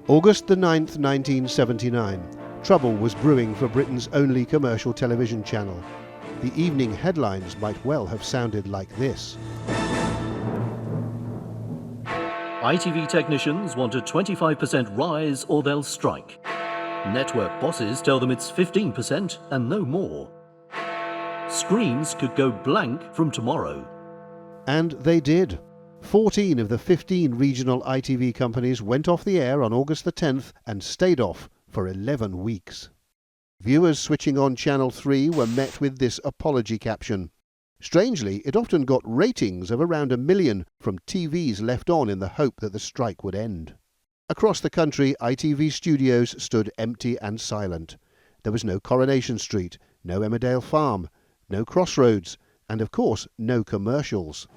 August the 9th, 1979. Trouble was brewing for Britain's only commercial television channel. The evening headlines might well have sounded like this. ITV technicians want a 25% rise or they'll strike. Network bosses tell them it's 15% and no more. Screens could go blank from tomorrow. And they did. 14 of the 15 regional ITV companies went off the air on August the 10th and stayed off for 11 weeks. Viewers switching on Channel 3 were met with this apology caption. Strangely, it often got ratings of around 1 million from TVs left on in the hope that the strike would end. Across the country, ITV studios stood empty and silent. There was no Coronation Street, no Emmerdale Farm, no Crossroads, and of course, no commercials.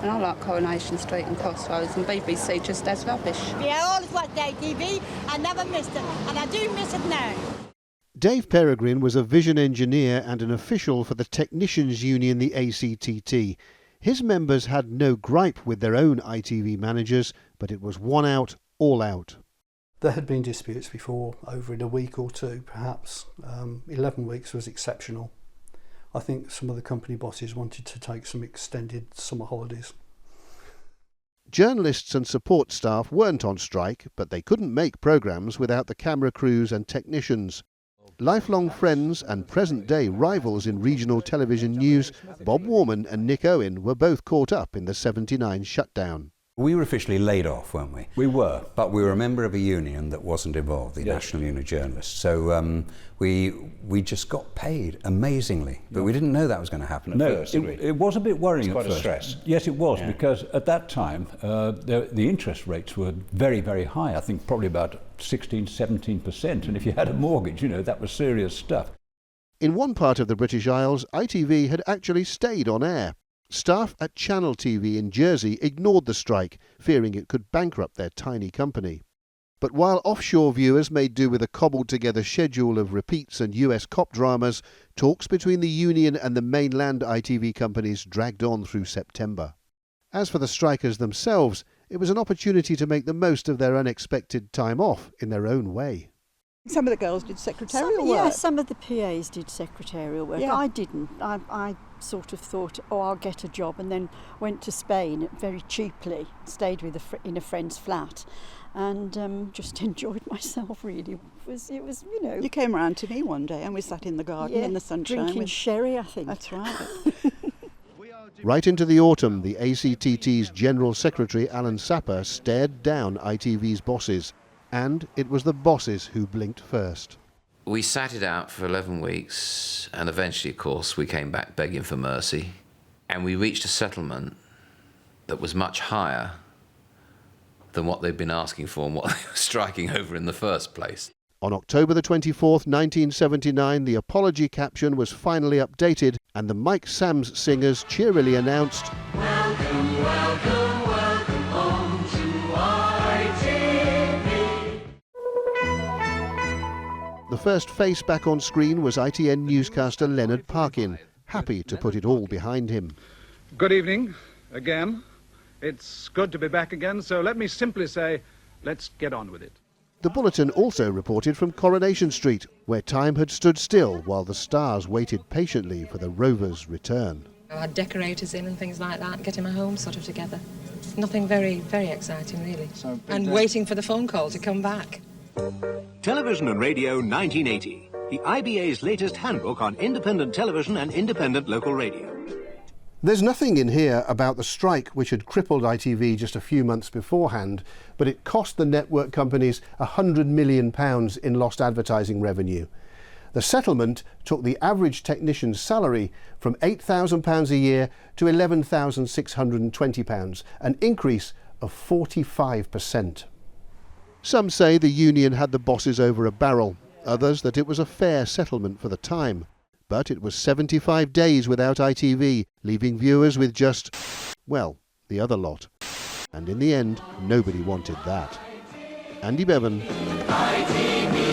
And I like Coronation Street and Crossroads, and BBC just as rubbish. Yeah, I always watched ITV. I never missed it, and I do miss it now. Dave Peregrine was a vision engineer and an official for the technicians union, the ACTT. His members had no gripe with their own ITV managers, but it was one out, all out. There had been disputes before, over in a week or two perhaps. 11 weeks was exceptional. I think some of the company bosses wanted to take some extended summer holidays. Journalists and support staff weren't on strike, but they couldn't make programmes without the camera crews and technicians. Lifelong friends and present-day rivals in regional television news, Bob Warman and Nick Owen were both caught up in the '79 shutdown. We were officially laid off, weren't we? We were. But we were a member of a union that wasn't involved, the National Union of Journalists. So we just got paid amazingly, but we didn't know that was going to happen at first. No, it was a bit worrying at first. Quite a stress. Yes, it was, because at that time the interest rates were very, very high. I think probably about 16, 17%, and if you had a mortgage, you know, that was serious stuff. In one part of the British Isles, ITV had actually stayed on air. Staff at Channel TV in Jersey ignored the strike, fearing it could bankrupt their tiny company. But while offshore viewers made do with a cobbled-together schedule of repeats and US cop dramas, talks between the union and the mainland ITV companies dragged on through September. As for the strikers themselves, it was an opportunity to make the most of their unexpected time off in their own way. Some of the girls did secretarial work. Yeah, some of the PAs did secretarial work. Yeah. I didn't. I sort of thought, oh, I'll get a job, and then went to Spain very cheaply, stayed with in a friend's flat, and just enjoyed myself, really. It was, you know... You came round to me one day and we sat in the garden in the sunshine. Drinking sherry, I think. That's right. Right into the autumn, the ACTT's General Secretary, Alan Sapper, stared down ITV's bosses. And it was the bosses who blinked first. We sat it out for 11 weeks, and eventually, of course, we came back begging for mercy, and we reached a settlement that was much higher than what they'd been asking for and what they were striking over in the first place. On October the 24th, 1979, the apology caption was finally updated, and the Mike Sam's singers cheerily announced, "Welcome, welcome, welcome home to ITV." The first face back on screen was ITN newscaster Leonard Parkin, happy to put it all behind him. Good evening, again. It's good to be back again, so let me simply say, let's get on with it. The bulletin also reported from Coronation Street, where time had stood still while the stars waited patiently for the Rovers' return. I had decorators in and things like that, getting my home sort of together. Nothing very, very exciting, really. And waiting for the phone call to come back. Television and Radio 1980, the IBA's latest handbook on independent television and independent local radio. There's nothing in here about the strike which had crippled ITV just a few months beforehand, but it cost the network companies £100 million in lost advertising revenue. The settlement took the average technician's salary from £8,000 a year to £11,620, an increase of 45%. Some say the union had the bosses over a barrel, others that it was a fair settlement for the time. But it was 75 days without ITV, leaving viewers with just, well, the other lot. And in the end, nobody wanted that. Andy Bevan. ITV.